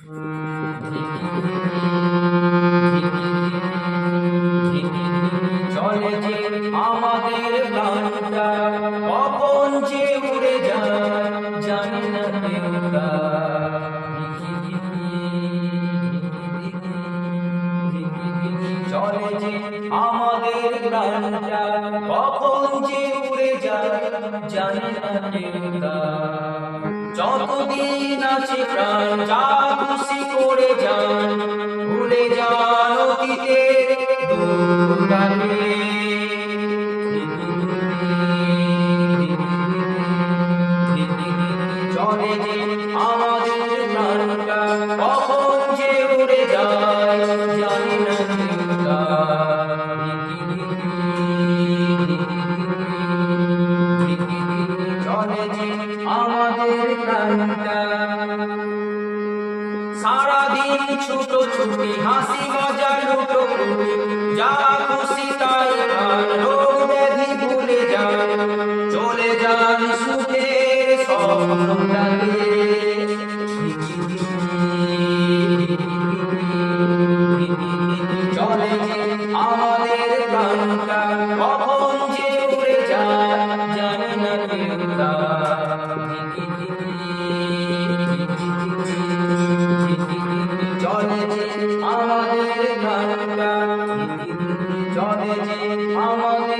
চলে যে আমাদের প্রাণটা কখন যে উড়ে যায় জানি না কেউ তা। চলে যে আমাদের প্রাণটা কখন যে উড়ে যায় জানি না কেউ তা। যতদিন আছে প্রাণ যা খুশি করে যান, ভুলে যান অতীতের দুর্গাকে। চলে যে আমাদের প্রাণটা কখন যে উড়ে যায় জানি না কেউ তা। চলে যে আমাদের প্রাণটা সারাদিন ছুটোছুটি হাসি মজা লুটোপুটি যা খুশি তাই খান, রোগ ব্যাধি ভুলে যান, চলে যান সুখের স্বপ্নটাকে। চলে যে আমাদের প্রাণটা কখন যে উড়ে যায় জানি না কেউ তা। চলে যে আমাদের প্রাণটা, চলে যে আমাদের